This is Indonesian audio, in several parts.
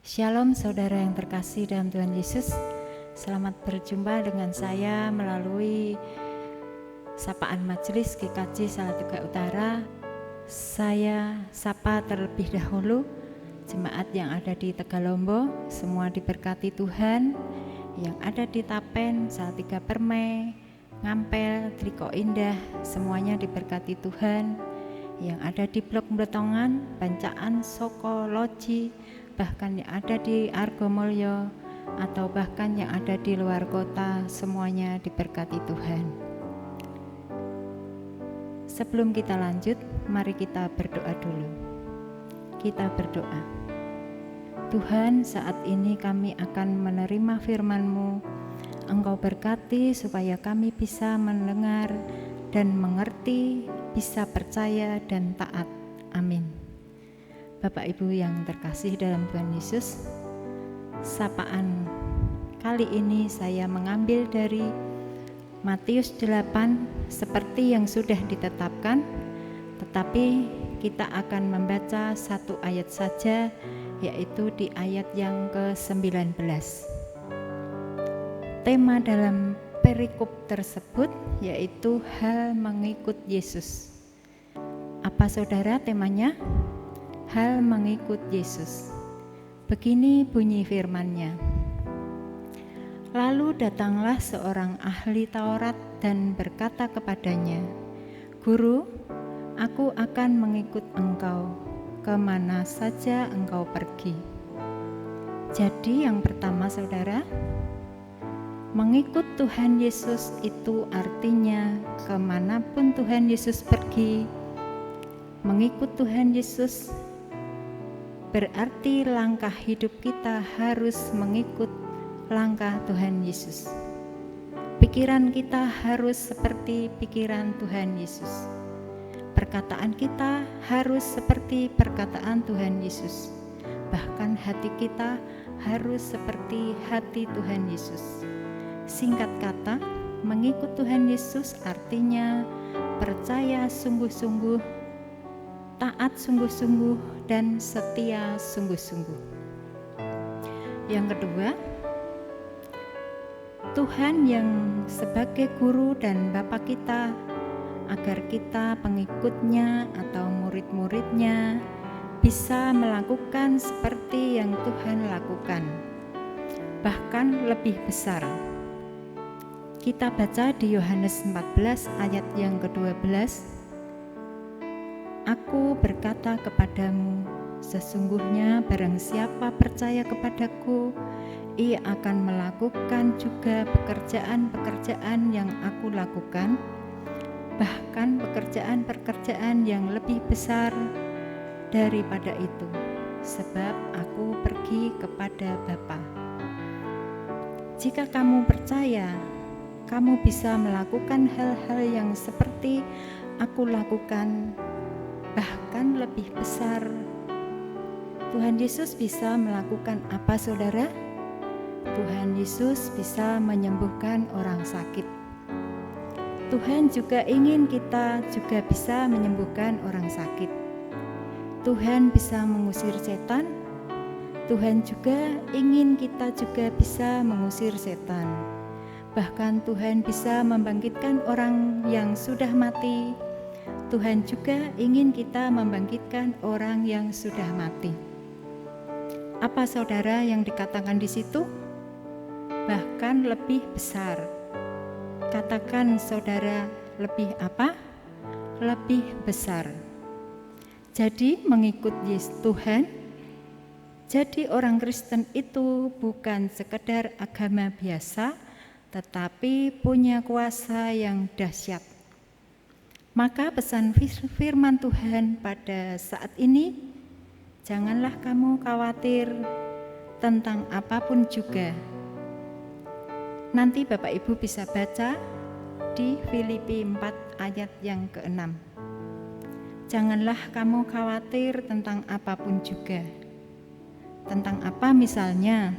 Shalom saudara yang terkasih dalam Tuhan Yesus. Selamat berjumpa dengan saya melalui sapaan majelis GKJ Salatiga Utara. Saya sapa terlebih dahulu jemaat yang ada di Tegalombo, semua diberkati Tuhan. Yang ada di Tapen, Salatiga Permai, Ngampel, Triko Indah, semuanya diberkati Tuhan. Yang ada di Blok Mletongan, Bancaan, Soko, Loji, bahkan yang ada di Argomulyo atau bahkan yang ada di luar kota, semuanya diberkati Tuhan. Sebelum kita lanjut, mari kita berdoa dulu. Kita berdoa. Tuhan, saat ini kami akan menerima firman-Mu. Engkau berkati supaya kami bisa mendengar dan mengerti, bisa percaya dan taat. Amin. Bapak Ibu yang terkasih dalam Tuhan Yesus, sapaan kali ini saya mengambil dari Matius 8 seperti yang sudah ditetapkan, tetapi kita akan membaca satu ayat saja, yaitu di ayat yang ke-19. Tema dalam perikop tersebut yaitu hal mengikut Yesus. Apa saudara temanya? Hal mengikut Yesus. Begini bunyi firman-Nya. Lalu datanglah seorang ahli Taurat dan berkata kepadanya, "Guru, aku akan mengikut engkau kemana saja engkau pergi." Jadi yang pertama saudara, mengikut Tuhan Yesus itu artinya kemanapun Tuhan Yesus pergi, mengikut Tuhan Yesus berarti langkah hidup kita harus mengikut langkah Tuhan Yesus. Pikiran kita harus seperti pikiran Tuhan Yesus. Perkataan kita harus seperti perkataan Tuhan Yesus. Bahkan hati kita harus seperti hati Tuhan Yesus. Singkat kata, mengikut Tuhan Yesus artinya percaya sungguh-sungguh, taat sungguh-sungguh, dan setia sungguh-sungguh. Yang kedua, Tuhan yang sebagai guru dan Bapa kita, agar kita pengikutnya atau murid-muridnya bisa melakukan seperti yang Tuhan lakukan, bahkan lebih besar. Kita baca di Yohanes 14 ayat yang ke-12. Aku berkata kepadamu, sesungguhnya barang siapa percaya kepadaku, ia akan melakukan juga pekerjaan-pekerjaan yang aku lakukan, bahkan pekerjaan-pekerjaan yang lebih besar daripada itu, sebab aku pergi kepada Bapa. Jika kamu percaya, kamu bisa melakukan hal-hal yang seperti aku lakukan, bahkan lebih besar. Tuhan Yesus bisa melakukan apa saudara? Tuhan Yesus bisa menyembuhkan orang sakit. Tuhan juga ingin kita juga bisa menyembuhkan orang sakit. Tuhan bisa mengusir setan. Tuhan juga ingin kita juga bisa mengusir setan. Bahkan Tuhan bisa membangkitkan orang yang sudah mati. Tuhan juga ingin kita membangkitkan orang yang sudah mati. Apa saudara yang dikatakan di situ? Bahkan lebih besar. Katakan saudara, lebih apa? Lebih besar. Jadi mengikut Yesus Tuhan, jadi orang Kristen itu bukan sekedar agama biasa, tetapi punya kuasa yang dahsyat. Maka pesan firman Tuhan pada saat ini, janganlah kamu khawatir tentang apapun juga. Nanti Bapak Ibu bisa baca di Filipi 4 ayat yang ke-6. Janganlah kamu khawatir tentang apapun juga. Tentang apa misalnya?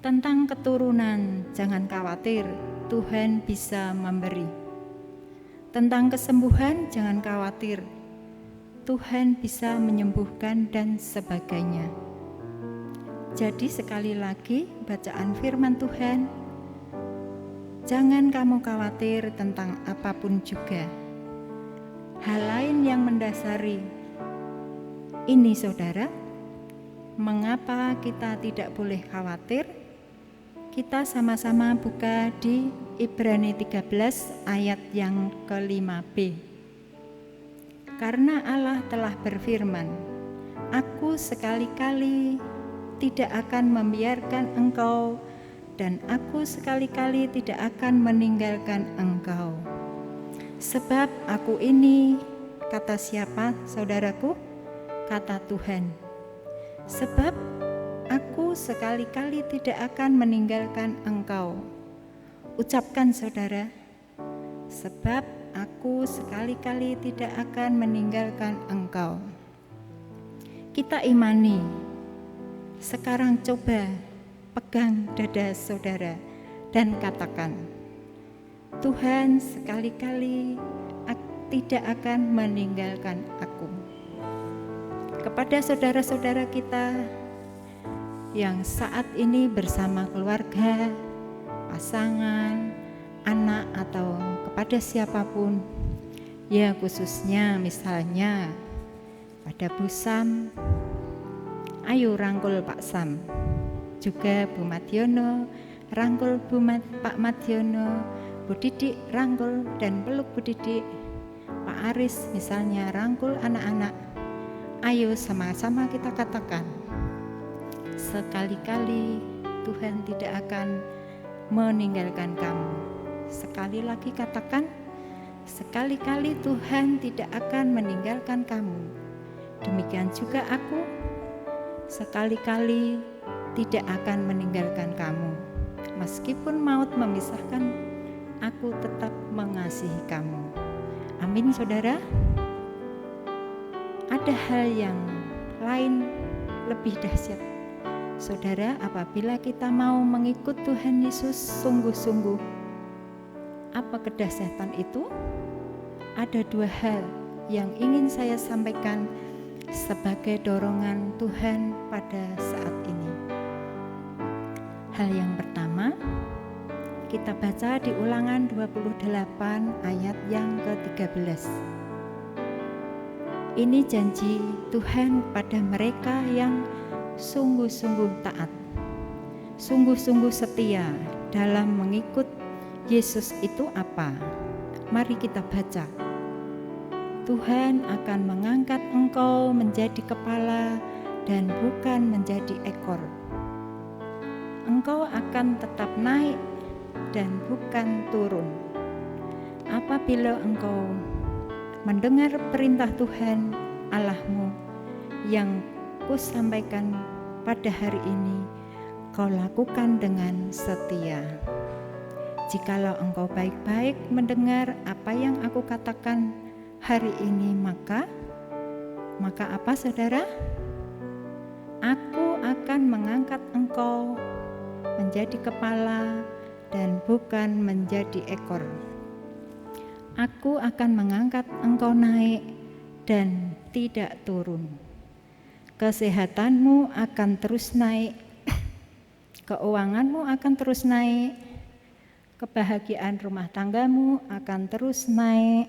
Tentang keturunan, jangan khawatir, Tuhan bisa memberi. Tentang kesembuhan, jangan khawatir, Tuhan bisa menyembuhkan dan sebagainya. Jadi sekali lagi bacaan firman Tuhan, jangan kamu khawatir tentang apapun juga. Hal lain yang mendasari ini saudara, mengapa kita tidak boleh khawatir? Kita sama-sama buka di Ibrani 13 ayat yang ke-5b. Karena Allah telah berfirman, Aku sekali-kali tidak akan membiarkan engkau, dan aku sekali-kali tidak akan meninggalkan engkau. Sebab aku ini, kata siapa saudaraku? Kata Tuhan. Sebab aku sekali-kali tidak akan meninggalkan engkau. Ucapkan saudara, sebab aku sekali-kali tidak akan meninggalkan engkau. Kita imani. Sekarang coba pegang dada saudara dan katakan, Tuhan sekali-kali tidak akan meninggalkan aku. Kepada saudara-saudara kita yang saat ini bersama keluarga, pasangan, anak, atau kepada siapapun, ya khususnya misalnya pada Bu Sam, ayo rangkul Pak Sam, juga Bu Madyono, rangkul Pak Madyono, Bu Didik rangkul dan peluk Bu Didik, Pak Aris misalnya rangkul anak-anak. Ayo sama-sama kita katakan, sekali-kali Tuhan tidak akan meninggalkan kamu. Sekali lagi katakan, sekali-kali Tuhan tidak akan meninggalkan kamu. Demikian juga aku, sekali-kali tidak akan meninggalkan kamu. Meskipun maut memisahkan, aku tetap mengasihi kamu. Amin saudara. Ada hal yang lain lebih dahsyat saudara, apabila kita mau mengikut Tuhan Yesus sungguh-sungguh. Apa kedahsyatan itu? Ada dua hal yang ingin saya sampaikan sebagai dorongan Tuhan pada saat ini. Hal yang pertama, kita baca di Ulangan 28 ayat yang ke-13. Ini janji Tuhan pada mereka yang sungguh-sungguh taat, sungguh-sungguh setia dalam mengikut Yesus itu apa? Mari kita baca. Tuhan akan mengangkat engkau menjadi kepala dan bukan menjadi ekor. Engkau akan tetap naik dan bukan turun. Apabila engkau mendengar perintah Tuhan Allahmu yang kusampaikan pada hari ini, kau lakukan dengan setia. Jikalau engkau baik-baik mendengar apa yang aku katakan hari ini, maka apa saudara? Aku akan mengangkat engkau menjadi kepala dan bukan menjadi ekor. Aku akan mengangkat engkau naik dan tidak turun. Kesehatanmu akan terus naik, keuanganmu akan terus naik, kebahagiaan rumah tanggamu akan terus naik,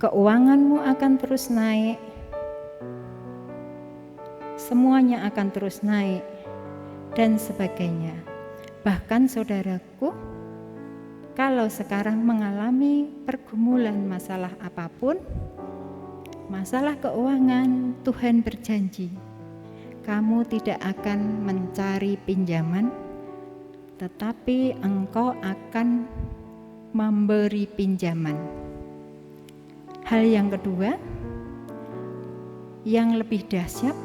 keuanganmu akan terus naik, semuanya akan terus naik, dan sebagainya. Bahkan saudaraku, kalau sekarang mengalami pergumulan masalah apapun, masalah keuangan, Tuhan berjanji, kamu tidak akan mencari pinjaman, tetapi engkau akan memberi pinjaman. Hal yang kedua, yang lebih dahsyat,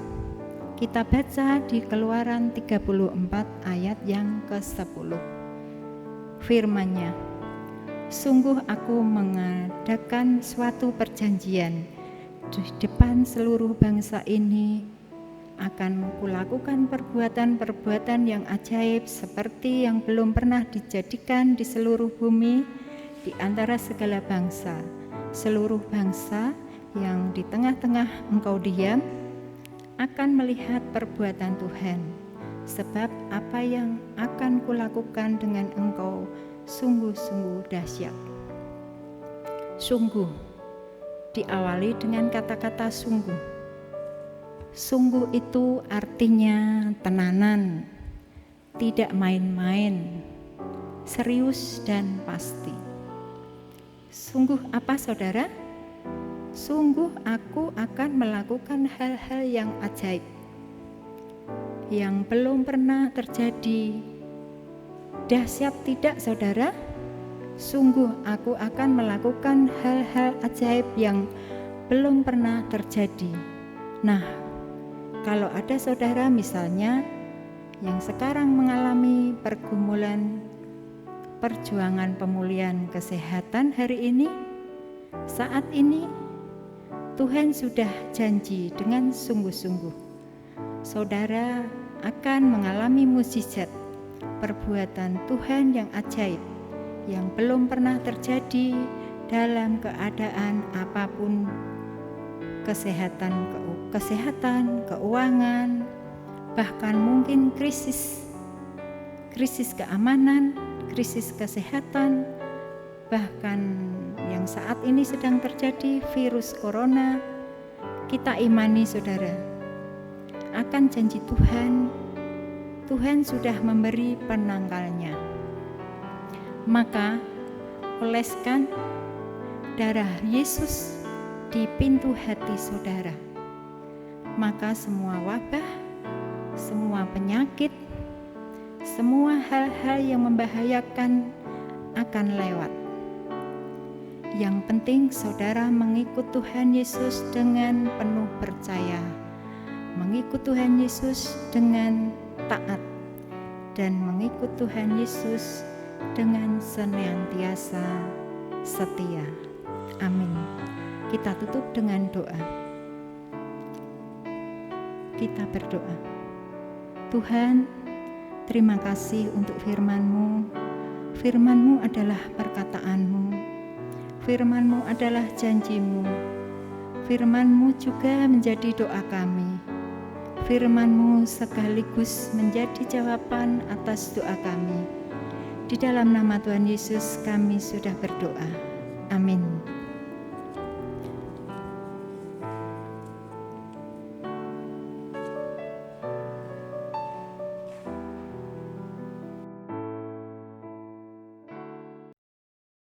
kita baca di Keluaran 34 ayat yang ke-10. Firman-Nya, sungguh aku mengadakan suatu perjanjian di depan seluruh bangsa ini, akan kulakukan perbuatan-perbuatan yang ajaib seperti yang belum pernah dijadikan di seluruh bumi di antara segala bangsa. Seluruh bangsa yang di tengah-tengah engkau diam akan melihat perbuatan Tuhan, sebab apa yang akan kulakukan dengan Engkau sungguh-sungguh dahsyat. Sungguh diawali dengan kata-kata sungguh. Sungguh itu artinya tenanan, tidak main-main, serius dan pasti. Sungguh apa saudara? Sungguh aku akan melakukan hal-hal yang ajaib, yang belum pernah terjadi. Dahsyat tidak saudara? Sungguh aku akan melakukan hal-hal ajaib yang belum pernah terjadi. Nah, kalau ada saudara misalnya yang sekarang mengalami pergumulan perjuangan pemulihan kesehatan hari ini, saat ini Tuhan sudah janji dengan sungguh-sungguh saudara akan mengalami mukjizat perbuatan Tuhan yang ajaib yang belum pernah terjadi dalam keadaan apapun, kesehatan, keuangan, bahkan mungkin krisis keamanan, krisis kesehatan, bahkan yang saat ini sedang terjadi virus corona. Kita imani saudara, akan janji Tuhan sudah memberi penangkalnya. Maka oleskan darah Yesus di pintu hati saudara, maka semua wabah, semua penyakit, semua hal-hal yang membahayakan akan lewat. Yang penting saudara mengikut Tuhan Yesus dengan penuh percaya, mengikut Tuhan Yesus dengan taat, dan mengikut Tuhan Yesus dengan senantiasa setia. Amin. Kita tutup dengan doa. Kita berdoa. Tuhan, terima kasih untuk firman-Mu. Firman-Mu adalah perkataan-Mu. Firman-Mu adalah janji-Mu. Firman-Mu juga menjadi doa kami. Firman-Mu sekaligus menjadi jawaban atas doa kami. Di dalam nama Tuhan Yesus kami sudah berdoa.